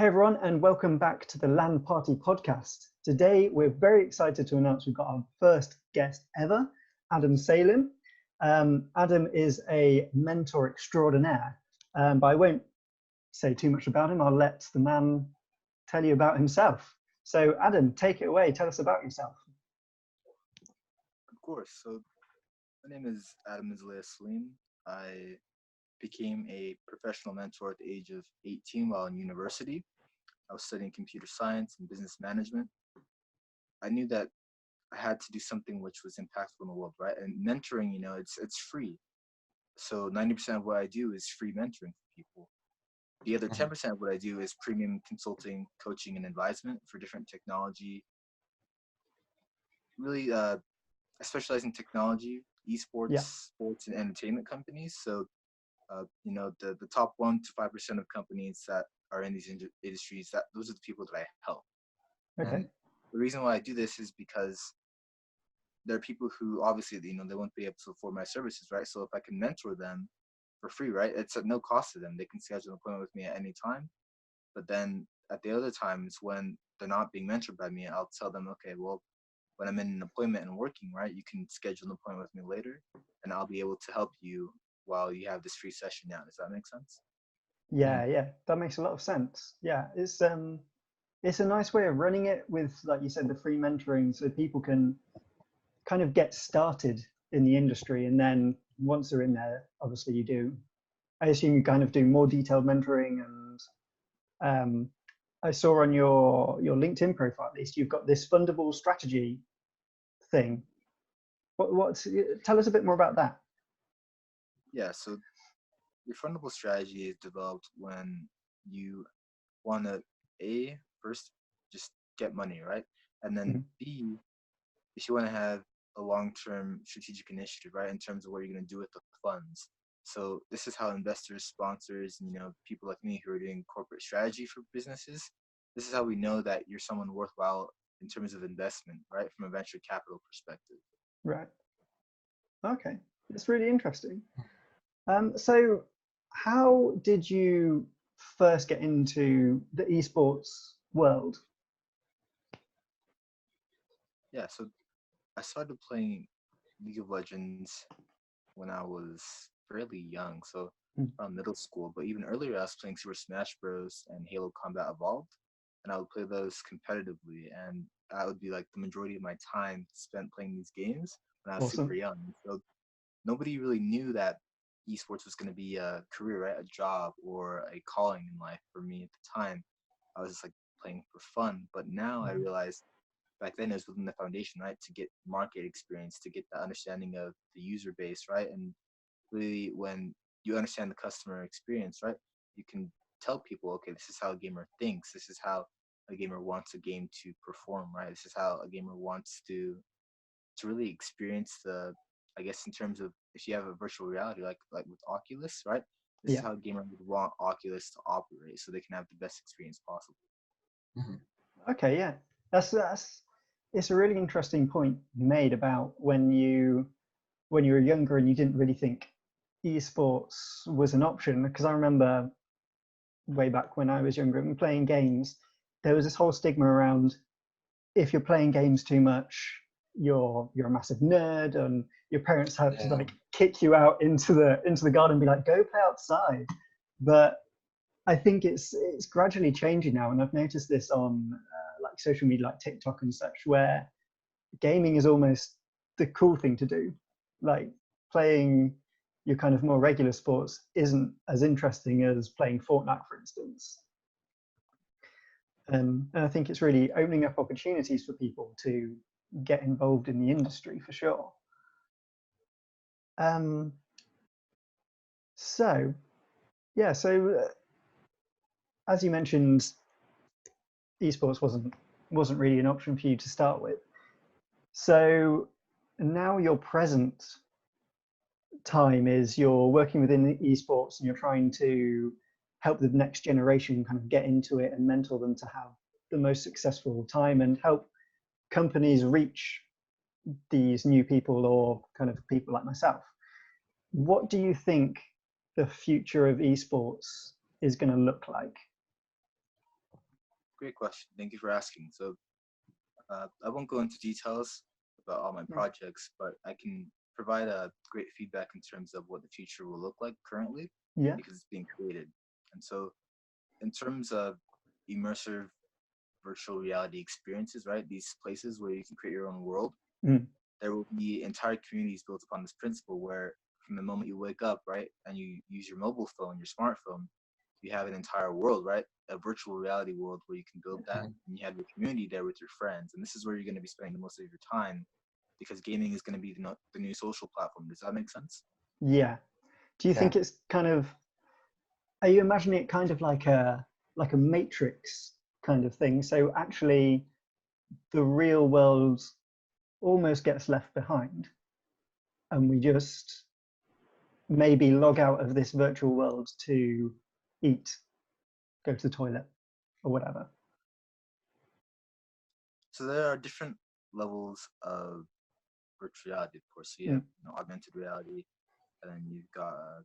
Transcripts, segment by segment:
Hey everyone, and welcome back to the Land Party podcast. Today, we're very excited to announce we've got our first guest ever, Adam Salim. Adam is a mentor extraordinaire, but I won't say too much about him. I'll let the man tell you about himself. So Adam, take it away. Tell us about yourself. Of course. So my name is Adam Salim. I became a professional mentor at the age of 18 while in university. I was studying computer science and business management. I knew that I had to do something which was impactful in the world, right? And mentoring, it's free. So 90% of what I do is free mentoring for people. The other 10% of what I do is premium consulting, coaching, and advisement for different technology. Really, I specialize in technology, esports, Yeah. sports, and entertainment companies. So the top 1 to 5% of companies that are in these industries, that those are the people that I help. Okay. And the reason why I do this is because there are people who obviously, they won't be able to afford my services, right? So if I can mentor them for free, right, it's at no cost to them. They can schedule an appointment with me at any time. But then at the other times when they're not being mentored by me, I'll tell them, okay, well, when I'm in an appointment and working, right, you can schedule an appointment with me later, and I'll be able to help you while you have this free session now. Does that make sense? Yeah, that makes a lot of sense. Yeah, it's a nice way of running it with, like you said, the free mentoring, so people can kind of get started in the industry, and then once they're in there, obviously I assume you kind of do more detailed mentoring. And I saw on your LinkedIn profile, at least, you've got this fundable strategy thing. Tell us a bit more about that. Yeah, so your fundable strategy is developed when you want to, first, just get money, right? And then Mhm. B, if you want to have a long-term strategic initiative, right, in terms of what you're going to do with the funds. So this is how investors, sponsors, and people like me who are doing corporate strategy for businesses, this is how we know that you're someone worthwhile in terms of investment, right, from a venture capital perspective. Right. Okay. That's really interesting. So how did you first get into the esports world? Yeah, so I started playing League of Legends when I was fairly young, so Mm. around middle school. But even earlier, I was playing Super Smash Bros. And Halo Combat Evolved, and I would play those competitively. And that would be like the majority of my time spent playing these games when I was super Awesome. young. So nobody really knew that esports was going to be a career, right? A job or a calling in life for me at the time. I was just like playing for fun. But now I Mhm. realize back then it was within the foundation, right? To get market experience, to get the understanding of the user base, right? And really, when you understand the customer experience, right, you can tell people, okay, this is how a gamer thinks. This is how a gamer wants a game to perform, right? This is how a gamer wants to really experience the, I guess, in terms of if you have a virtual reality, like with Oculus, right? This is Yeah. how a gamer would want Oculus to operate, so they can have the best experience possible. Okay. Yeah. That's it's a really interesting point made about when you were younger and you didn't really think esports was an option. Because I remember way back when I was younger and playing games, there was this whole stigma around, if you're playing games too much, you're a massive nerd, and your parents have to like kick you out into the garden and be like, go play outside. But I think it's gradually changing now, and I've noticed this on like social media, like TikTok and such, where gaming is almost the cool thing to do. Like playing your kind of more regular sports isn't as interesting as playing Fortnite, for instance. And I think it's really opening up opportunities for people to get involved in the industry for sure. Um, so yeah, so as you mentioned, esports wasn't really an option for you to start with. So now your present time is you're working within the esports and you're trying to help the next generation kind of get into it and mentor them to have the most successful time and help companies reach these new people or kind of people like myself. What do you think the future of esports is going to look like? great question. Thank you for asking. So I won't go into details about all my Mm. projects, but I can provide a great feedback in terms of what the future will look like currently Yeah. because it's being created. And so, in terms of immersive virtual reality experiences, right? These places where you can create your own world, Mm. there will be entire communities built upon this principle where from the moment you wake up, right, and you use your mobile phone, your smartphone, you have an entire world, right? A virtual reality world where you can build that and you have your community there with your friends. And this is where you're going to be spending the most of your time because gaming is going to be the new social platform. Does that make sense? Yeah. Do you think it's kind of, are you imagining it kind of like a matrix kind of thing? So actually the real world almost gets left behind and we just maybe log out of this virtual world to eat, go to the toilet or whatever. So there are different levels of virtual reality, of course. So you have Mm. augmented reality, and then you've got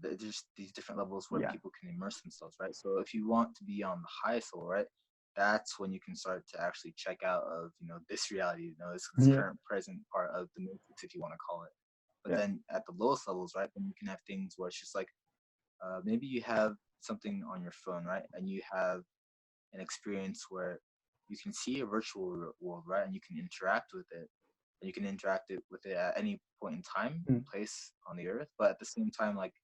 there's these different levels where Yeah. people can immerse themselves, right? So if you want to be on the highest level, right, that's when you can start to actually check out of this reality, this Yeah. current present part of the matrix, if you want to call it. But Yeah. then at the lowest levels, right, then you can have things where it's just like maybe you have something on your phone, right, and you have an experience where you can see a virtual world, right, and you can interact with it, and you can interact with it at any point in time, Mm. place on the earth. But at the same time, like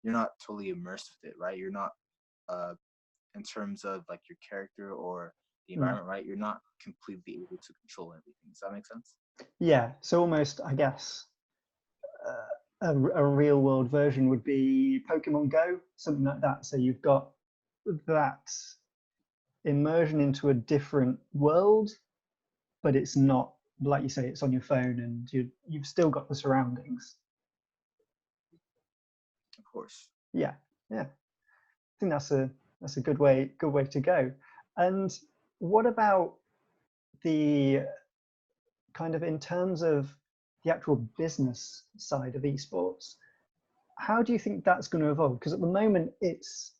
you're not totally immersed with it, right? You're not, uh, in terms of like your character or the Mm. environment, right? You're not completely able to control everything. Does that make sense? Yeah. So almost, I guess, a real world version would be Pokemon Go, something like that. So you've got that immersion into a different world, but it's not like you say, it's on your phone and you've still got the surroundings. Of course. Yeah. Yeah. I think that's a good way to go. And what about the kind of in terms of the actual business side of esports? How do you think that's going to evolve? Because at the moment it's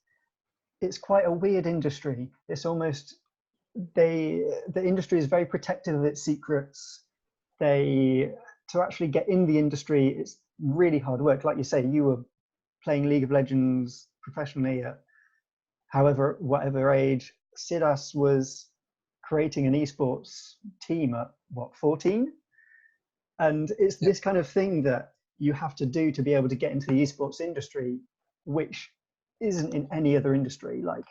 quite a weird industry. It's almost the industry is very protective of its secrets. They to actually get in the industry, it's really hard work. Like you say, you were playing League of Legends professionally at however whatever age. Sidas was creating an esports team at what 14, and it's Yeah. this kind of thing that you have to do to be able to get into the esports industry, which isn't in any other industry. Like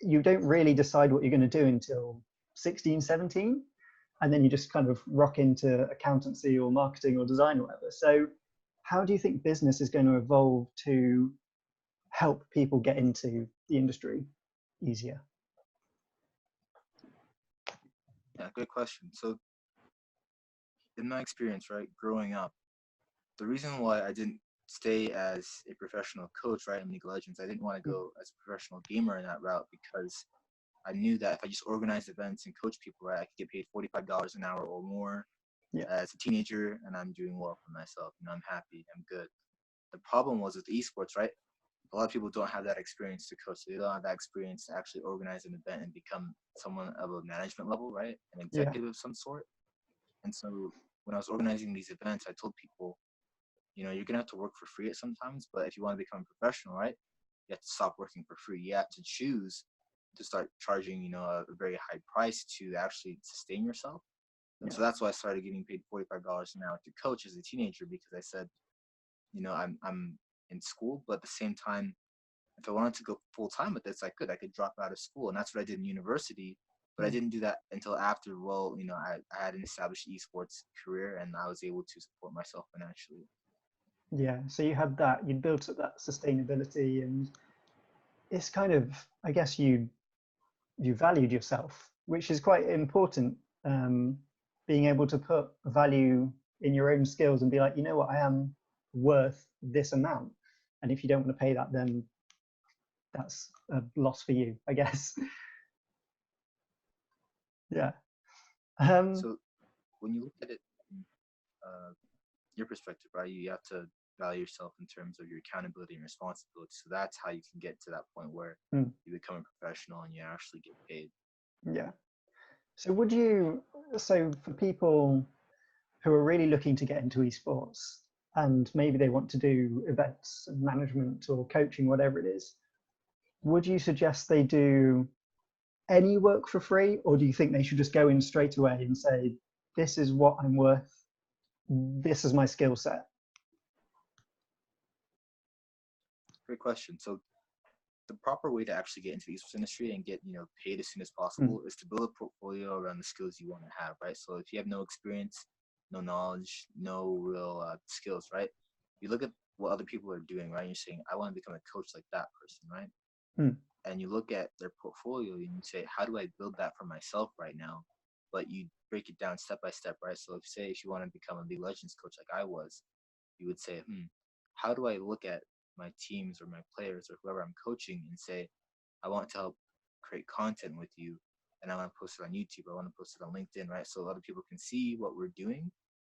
you don't really decide what you're going to do until 16, 17, and then you just kind of rock into accountancy or marketing or design or whatever. So how do you think business is going to evolve to help people get into the industry easier? Yeah, good question. So in my experience, right, growing up, the reason why I didn't stay as a professional coach, right, in League of Legends, I didn't want to Mm. go as a professional gamer in that route because I knew that if I just organized events and coach people, right, I could get paid $45 an hour or more Yeah. as a teenager, and I'm doing well for myself. I'm happy, I'm good. The problem was with esports, right? A lot of people don't have that experience to coach. They don't have that experience to actually organize an event and become someone of a management level, right? An Yeah. executive of some sort. And so when I was organizing these events, I told people, you're gonna have to work for free at sometimes, but if you want to become a professional, right, you have to stop working for free. You have to choose to start charging, a very high price to actually sustain yourself. And Yeah. so that's why I started getting paid $45 an hour to coach as a teenager because I said, I'm in school, but at the same time, if I wanted to go full time with this, I could. I could drop out of school, and that's what I did in university. But I Mm. didn't do that until after. Well, I had an established esports career, and I was able to support myself financially. Yeah. So you had that, you built up that sustainability, and it's kind of, I guess you valued yourself, which is quite important. Um, Being able to put value in your own skills and be like, you know what, I am worth this amount. And if you don't want to pay that, then that's a loss for you, I guess. Yeah. Um, So when you look at it, from, uh, your perspective, right, you have to value yourself in terms of your accountability and responsibility. So that's how you can get to that point where mm, you become a professional and you actually get paid. Yeah. So would you, so for people who are really looking to get into esports and maybe they want to do events and management or coaching, whatever it is, would you suggest they do any work for free, or do you think they should just go in straight away and say, this is what I'm worth, this is my skill set? Great question. So the proper way to actually get into the esports industry and get paid as soon as Mm. possible is to build a portfolio around the skills you want to have, right? So if you have no experience, no knowledge, no real skills, right? You look at what other people are doing, right? You're saying, I want to become a coach like that person, right? Mm. And you look at their portfolio and you say, how do I build that for myself right now? But you break it down step by step, right? So if you want to become a League of Legends coach like I was, you would say, how do I look at my teams or my players or whoever I'm coaching and say, I want to help create content with you and I want to post it on YouTube. I want to post it on LinkedIn, right? So other people can see what we're doing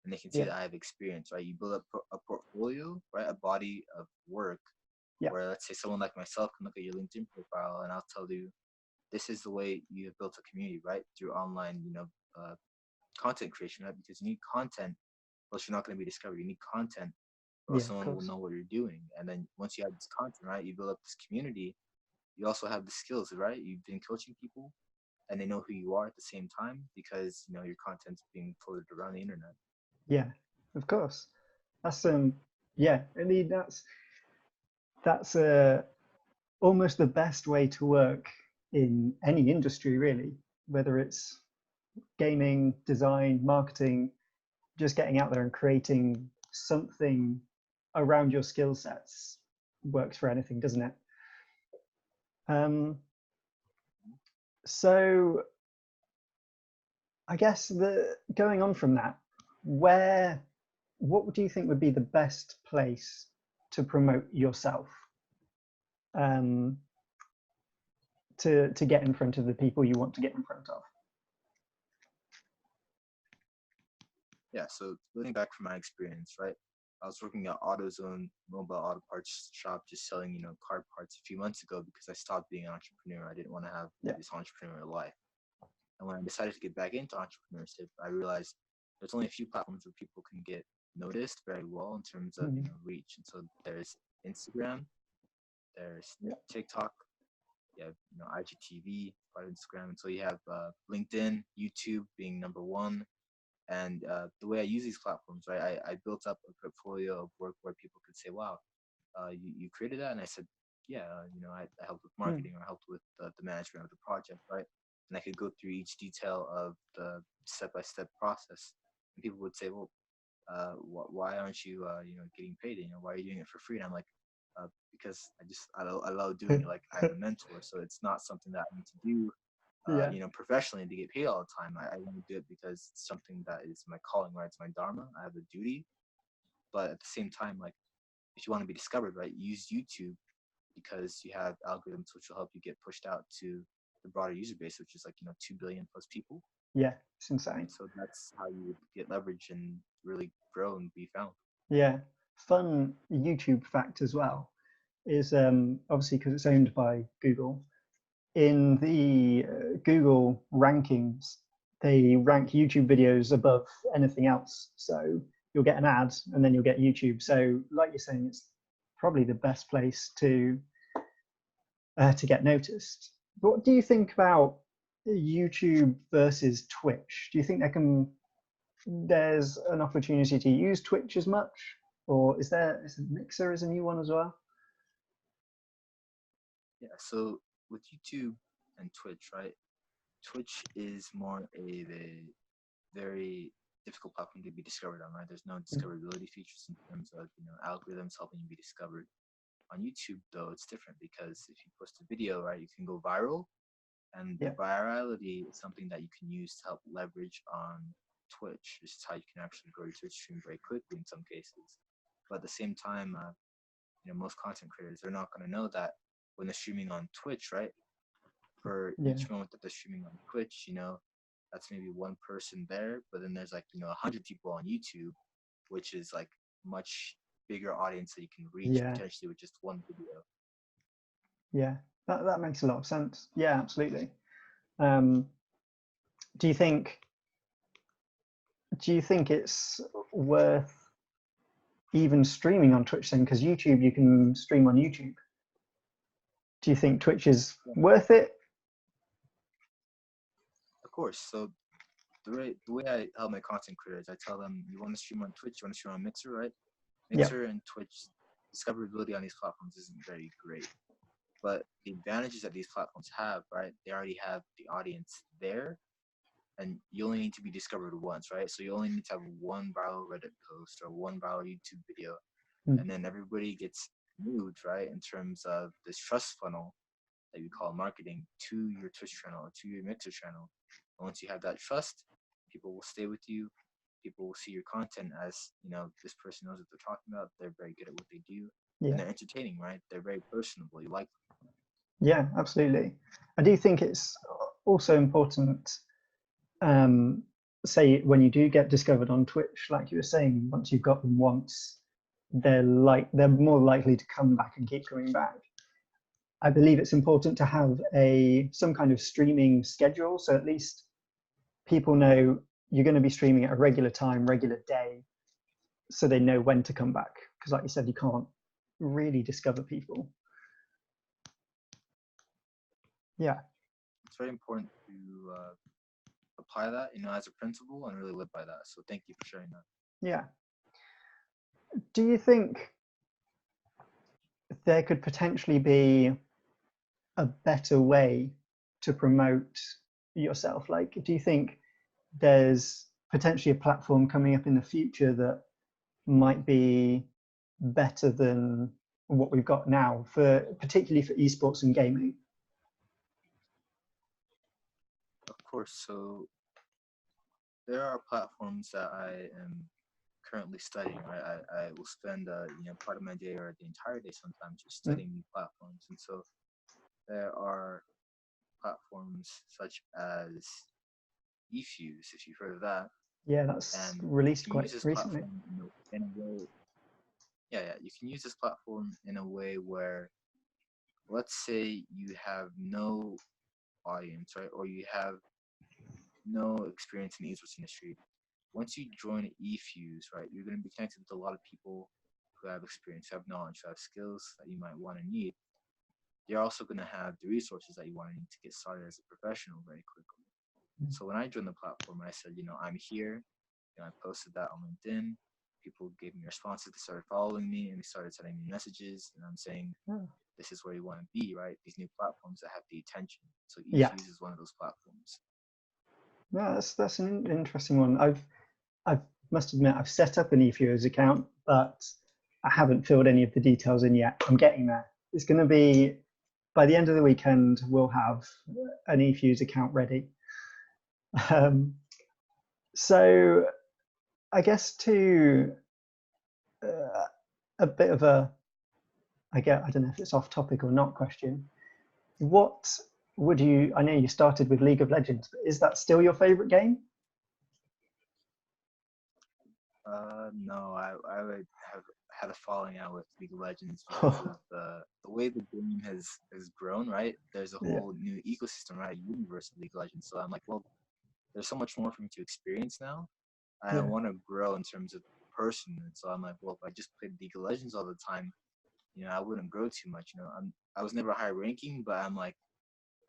and they can see Yeah. that I have experience, right? You build up a portfolio, right? A body of work Yeah. where let's say someone like myself can look at your LinkedIn profile and I'll tell you, this is the way you have built a community, right? Through online, content creation, right? Because you need content, else you're not going to be discovered. You need content, or else Yeah, of someone will course. know what you're doing. And then once you have this content, right, you build up this community. You also have the skills, right? You've been coaching people, and they know who you are at the same time because your content's being floated around the internet. Yeah, of course. That's yeah, I mean that's almost the best way to work in any industry really, whether it's gaming, design, marketing, just getting out there and creating something around your skill sets works for anything, doesn't it? Um, so I guess the going on from that, where what do you think would be the best place to promote yourself? Um, to get in front of the people you want to get in front of. Yeah. So looking back from my experience, right, I was working at AutoZone mobile auto parts shop, just selling car parts a few months ago because I stopped being an entrepreneur. I didn't want to have Yeah. this entrepreneurial life. And when I decided to get back into entrepreneurship, I realized there's only a few platforms where people can get noticed very well in terms of Mm. reach. And so there's Instagram, there's Yeah. TikTok, you have IGTV, part of Instagram, and so you have LinkedIn, YouTube being number one. And the way I use these platforms, right, I built up a portfolio of work where people could say, "Wow, you created that," and I said, "Yeah, I helped with Mm. marketing or I helped with the management of the project, right?" And I could go through each detail of the step-by-step process, and people would say, "Well, why aren't you, getting paid? Why are you doing it for free?" And I'm like, because I love doing it. Like I'm a mentor, so it's not something that I need to do Yeah. professionally to get paid all the time. I want to do it because it's something that is my calling, right? It's my dharma. I have a duty, but at the same time, like if you want to be discovered, right, use YouTube because you have algorithms which will help you get pushed out to the broader user base, which is like 2 billion plus people. Yeah. It's insane. And so that's how you would get leverage and really grow and be found. Yeah. Fun YouTube fact as well is obviously because it's owned by Google. In the Google rankings, they rank YouTube videos above anything else. So you'll get an ad and then you'll get YouTube. So, like you're saying, it's probably the best place to get noticed. What do you think about YouTube versus Twitch? Do you think there's an opportunity to use Twitch as much, or is Mixer is a new one as well? Yeah. So with YouTube and Twitch, right? Twitch is more a very difficult platform to be discovered on, right? There's no Mm. discoverability features in terms of algorithms helping you be discovered. On YouTube, though, it's different because if you post a video, right, you can go viral, and the Yeah, virality is something that you can use to help leverage on Twitch. This is how you can actually grow your Twitch stream very quickly in some cases. But at the same time, most content creators they're not going to know that when they're streaming on Twitch, right? For yeah, each moment that they're streaming on Twitch, that's maybe one person there, but then there's like 100 people on YouTube, which is like much bigger audience that you can reach yeah, potentially with just one video. yeah. That makes a lot of sense. Yeah, absolutely. Do you think it's worth even streaming on Twitch then? Because YouTube, you can stream on YouTube. Do you think Twitch is worth it? Of course. So the way I help my content creators, I tell them, you want to stream on Twitch, you want to stream on Mixer, right? Mixer and Twitch discoverability on these platforms isn't very great. But the advantages that these platforms have, right? They already have the audience there, and you only need to be discovered once, right? So you only need to have one viral Reddit post or one viral YouTube video, and then everybody gets moved, right? In terms of this trust funnel that we call marketing to your Twitch channel or to your Mixer channel. And once you have that trust, people will stay with you. People will see your content as, this person knows what they're talking about. They're very good at what they do. And they're entertaining, right? They're very personable. You like them. Yeah, absolutely. I do think it's also important, say when you do get discovered on Twitch, like you were saying, once you've got them once, they're more likely to come back and keep coming back. I believe it's important to have some kind of streaming schedule, so at least people know you're going to be streaming at a regular time, regular day, so they know when to come back. Because like you said, you can't really discover people. Yeah. It's very important to apply that, as a principle and really live by that. So thank you for sharing that. Yeah. Do you think there could potentially be a better way to promote yourself? Like, do you think there's potentially a platform coming up in the future that might be better than what we've got now, particularly for esports and gaming? Of course. So there are platforms that I am currently studying. Right? I will spend part of my day or the entire day sometimes just studying new platforms. And so there are platforms such as eFuse, if you've heard of that. Yeah, that's released quite recently. In a way, you can use this platform in a way where, let's say you have no audience, right, or you have no experience in the esports industry. Once you join eFuse, right, you're going to be connected with a lot of people who have experience, who have knowledge, who have skills that you might want to need. You're also going to have the resources that you want to need to get started as a professional very quickly. So when I joined the platform, I said, I'm here. I posted that on LinkedIn. People gave me responses. They started following me and they started sending me messages. And I'm saying, this is where you want to be, right? These new platforms that have the attention. So eFuse is one of those platforms. Yeah, that's an interesting one. I must admit, I've set up an eFuse account, but I haven't filled any of the details in yet. I'm getting there. It's going to be, by the end of the weekend, we'll have an eFuse account ready. So I guess to a bit of I don't know if it's off topic or not question. What would you, I know you started with League of Legends, but is that still your favorite game? No, I would have had a falling out with League of Legends because of the way the game has grown, right? There's a whole new ecosystem, right? Universe of League of Legends. So I'm like, well, there's so much more for me to experience now. I want to grow in terms of person. And so I'm like, well, if I just played League of Legends all the time, I wouldn't grow too much. I was never high ranking, but I'm like,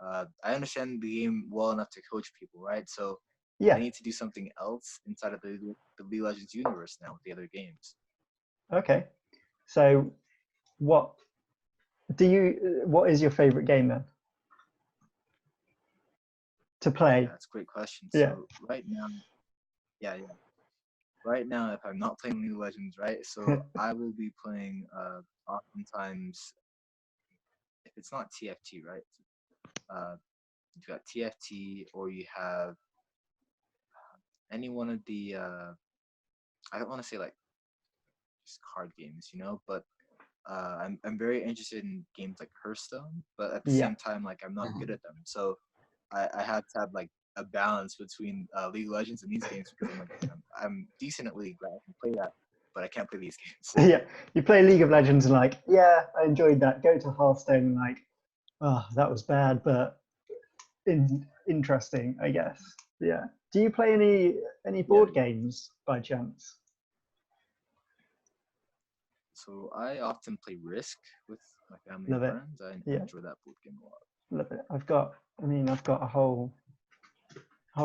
I understand the game well enough to coach people, right? So I need to do something else inside of the League of Legends universe now with the other games. Okay. So what is your favorite game then? To play? Yeah, that's a great question. So right now, right now, if I'm not playing League of Legends, right, so I will be playing oftentimes, if it's not TFT, right, you've got TFT, or you have any one of the, I don't want to say like just card games, but I'm very interested in games like Hearthstone, but at the same time, like I'm not good at them. So I have to have like a balance between League of Legends and these games because I'm decent at League, right? I can play that, but I can't play these games. Yeah, you play League of Legends and like, yeah, I enjoyed that. Go to Hearthstone and like, oh, that was bad. But interesting, I guess. Yeah. Do you play any Yeah. board games by chance? So I often play Risk with my family and Love it. friends. I Yeah, enjoy that board game a lot. love it. I've got a whole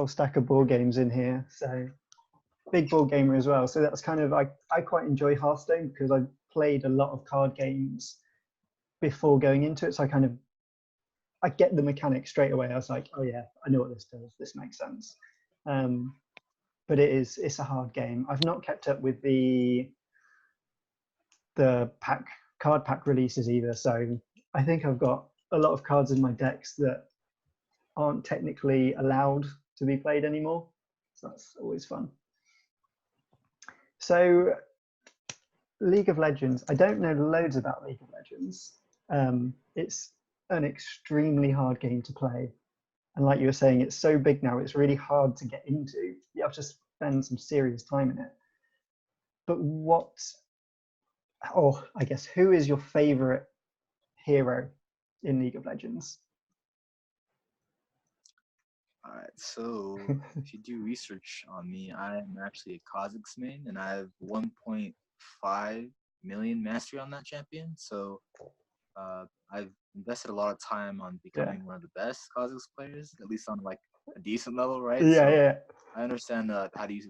stack of board games in here. So big board gamer as well. So that's kind of I quite enjoy Hearthstone because I played a lot of card games before going into it. So I get the mechanics straight away. I was like, oh yeah, I know what this does. This makes sense. Um, but it's a hard game. I've not kept up with the card pack releases either. So I think I've got a lot of cards in my decks that aren't technically allowed to be played anymore. So that's always fun. So League of Legends, I don't know loads about League of Legends. It's an extremely hard game to play. And like you were saying, it's so big now, it's really hard to get into. You have to spend some serious time in it. But I guess, who is your favorite hero in League of Legends? All right. So if you do research on me, I am actually a Kha'Zix main, and I have 1.5 million mastery on that champion. So I've invested a lot of time on becoming one of the best Kha'Zix players, at least on like a decent level, right? Yeah, So yeah. I understand how to use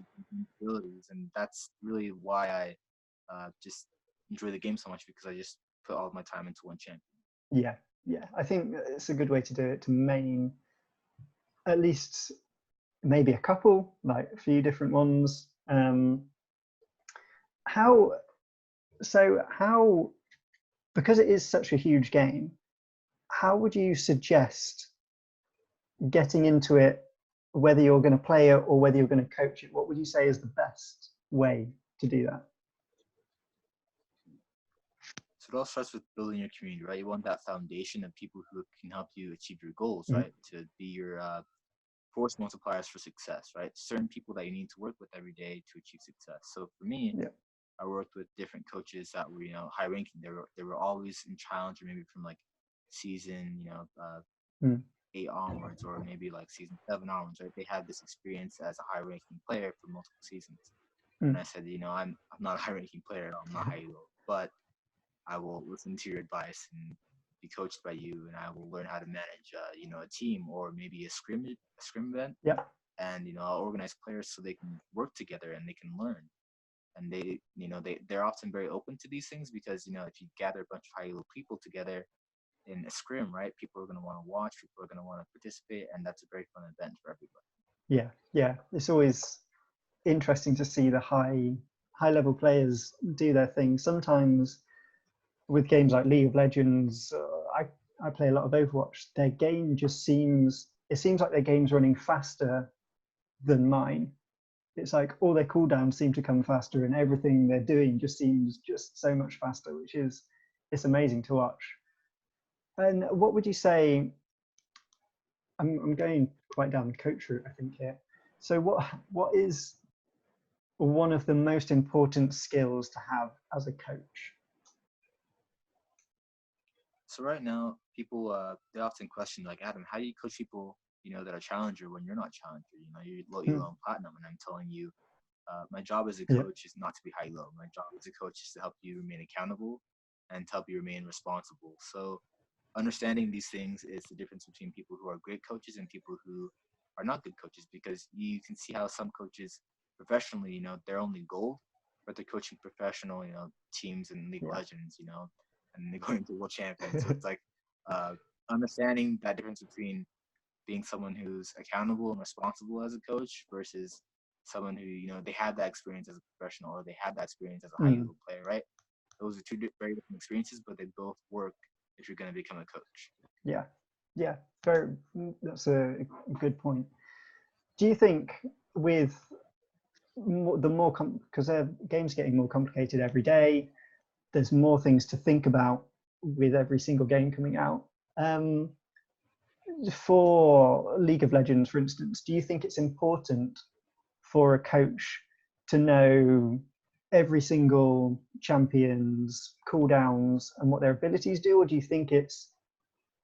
abilities, and that's really why I just enjoy the game so much, because I just put all of my time into one champion. Yeah, yeah. I think it's a good way to do it, to main at least maybe a couple, like a few different ones. How how because it is such a huge game, how would you suggest getting into it, whether you're going to play it or whether you're going to coach it? What would you say is the best way to do that? So it all starts with building your community, right? You want that foundation of people who can help you achieve your goals, right? To be your force multipliers for success, right? Certain people that you need to work with every day to achieve success. So for me, Yeah. I worked with different coaches that were, high ranking. They were always in challenge, or maybe from like season, 8 onwards, or maybe like season 7 onwards, right? They had this experience as a high ranking player for multiple seasons. And I said, I'm not a high ranking player, I'm not high low, but I will listen to your advice and be coached by you, and I will learn how to manage, a team, or maybe a scrim event. Yeah. And I'll organize players so they can work together and they can learn. And they're often very open to these things, because if you gather a bunch of high level people together in a scrim, right, people are going to want to watch, people are going to want to participate, and that's a very fun event for everybody. Yeah, yeah. It's always interesting to see the high level players do their thing. Sometimes with games like League of Legends, I play a lot of Overwatch. Their game just seems like their game's running faster than mine. It's like all their cooldowns seem to come faster, and everything they're doing just seems just so much faster, it's amazing to watch. And what would you say? I'm going quite down the coach route, I think, here. So what is one of the most important skills to have as a coach? So right now, people they often question, like, Adam, how do you coach people that are challenger when you're not challenger? You're low elo and platinum, and I'm telling you, my job as a Yeah. coach is not to be high low. My job as a coach is to help you remain accountable and to help you remain responsible. So understanding these things is the difference between people who are great coaches and people who are not good coaches, because you can see how some coaches professionally, they're only gold, but they're coaching professional, teams in League of Legends, and they're going to world champions. So it's like understanding that difference between being someone who's accountable and responsible as a coach versus someone who, they had that experience as a professional, or they had that experience as a high level player, right? Those are two very different experiences, but they both work if you're going to become a coach. Yeah, yeah, that's a good point. Do you think with because their game's getting more complicated every day, there's more things to think about with every single game coming out. For League of Legends, for instance, do you think it's important for a coach to know every single champion's cooldowns and what their abilities do, or do you think it's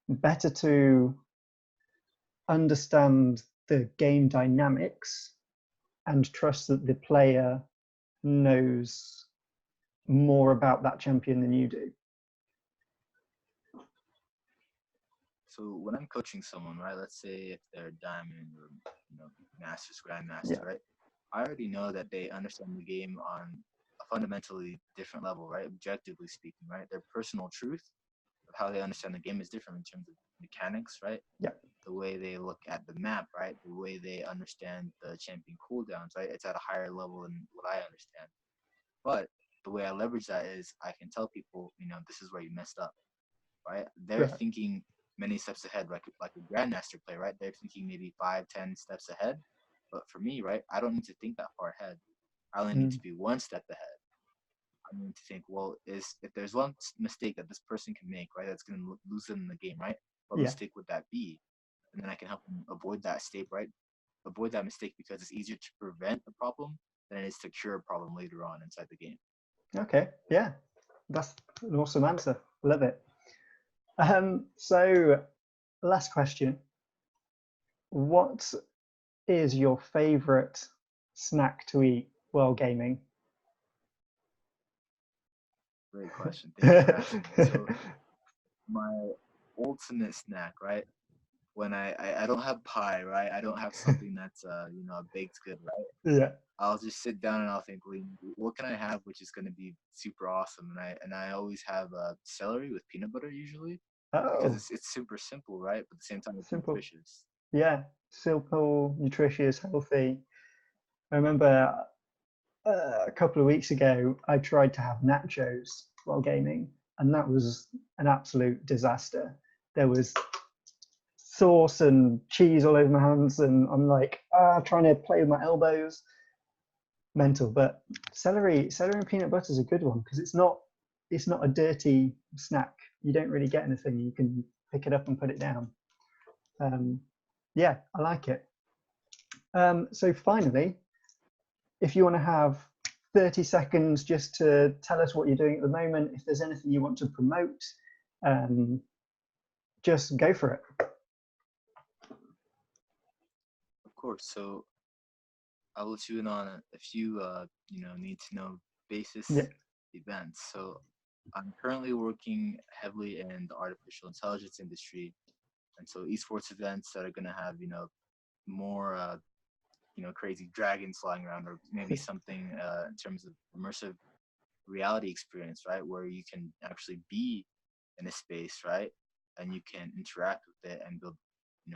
better to understand the game dynamics and trust that the player knows more about that champion than you do. So when I'm coaching someone, right, let's say if they're diamond or masters, grandmaster, right, I already know that they understand the game on a fundamentally different level, right, objectively speaking, right. Their personal truth of how they understand the game is different in terms of mechanics, right. The way they look at the map, right, the way they understand the champion cooldowns, right, it's at a higher level than what I understand. But the way I leverage that is I can tell people, this is where you messed up, right. They're thinking many steps ahead, like a grandmaster player, right. They're thinking maybe 5-10 steps ahead. But for me, right, I don't need to think that far ahead. I only need to be one step ahead. I need to think, well, if there's one mistake that this person can make, right, that's going to lose them in the game, right, what mistake would that be? And then I can help them avoid that mistake, right? Avoid that mistake, because it's easier to prevent a problem than it is to cure a problem later on inside the game. Okay, yeah, that's an awesome answer. Love it. So, last question. What is your favorite snack to eat while gaming? Great question. Thank you for asking. So, my ultimate snack, right? When I don't have pie, right? I don't have something that's a baked good, right? Yeah. I'll just sit down and I'll think, well, what can I have which is going to be super awesome? And I always have celery with peanut butter usually, because it's super simple, right? But at the same time, it's nutritious. Yeah, simple, nutritious, healthy. I remember a couple of weeks ago, I tried to have nachos while gaming, and that was an absolute disaster. There was sauce and cheese all over my hands, and I'm like trying to play with my elbows. Mental. But celery and peanut butter is a good one, because it's not a dirty snack. You don't really get anything. You can pick it up and put it down. Yeah, I like it. So finally, if you want to have 30 seconds just to tell us what you're doing at the moment, if there's anything you want to promote, just go for it. Of course. So I'll let you in on a few, need to know basis events. So I'm currently working heavily in the artificial intelligence industry. And so esports events that are going to have, more, crazy dragons flying around, or maybe something in terms of immersive reality experience, right? Where you can actually be in a space, right? And you can interact with it and build,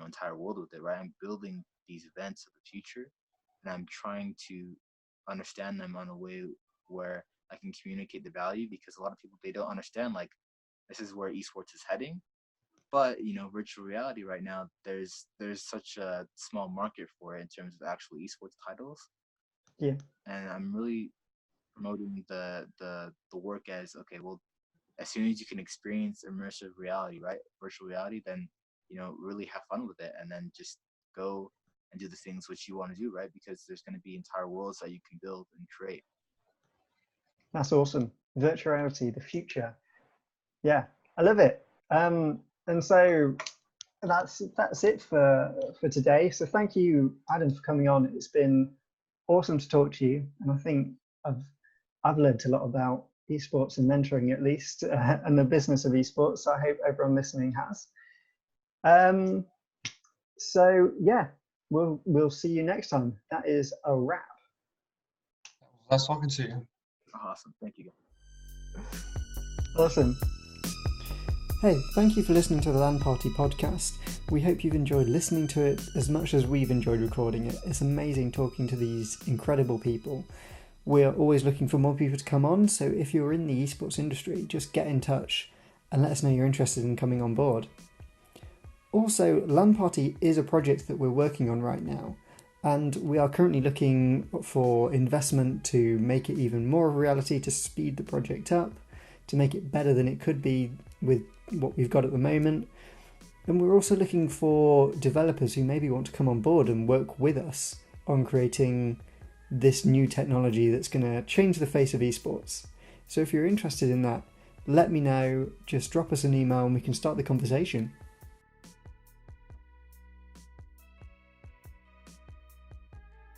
entire world with it, right? I'm building these events of the future, and I'm trying to understand them on a way where I can communicate the value, because a lot of people, they don't understand, like, this is where esports is heading. But virtual reality right now, there's such a small market for it in terms of actual esports titles. Yeah. And I'm really promoting the work as, okay, well, as soon as you can experience immersive reality, right, virtual reality, then really have fun with it, and then just go and do the things which you want to do, right? Because there's going to be entire worlds that you can build and create. That's awesome. Virtual reality, the future. Yeah, I love it. And so that's it for today. So thank you, Adam, for coming on. It's been awesome to talk to you, and I think I've learned a lot about esports and mentoring, at least, and the business of esports. So I hope everyone listening has. So yeah, we'll see you next time. That is a wrap. Nice talking to you. Awesome. Thank you. Awesome. Hey, thank you for listening to the LAN Party podcast. We hope you've enjoyed listening to it as much as we've enjoyed recording it. It's amazing talking to these incredible people. We're always looking for more people to come on, so if you're in the esports industry, just get in touch and let us know you're interested in coming on board. Also, LAN Party is a project that we're working on right now, and we are currently looking for investment to make it even more of a reality, to speed the project up, to make it better than it could be with what we've got at the moment. And we're also looking for developers who maybe want to come on board and work with us on creating this new technology that's going to change the face of esports. So if you're interested in that, let me know, just drop us an email and we can start the conversation.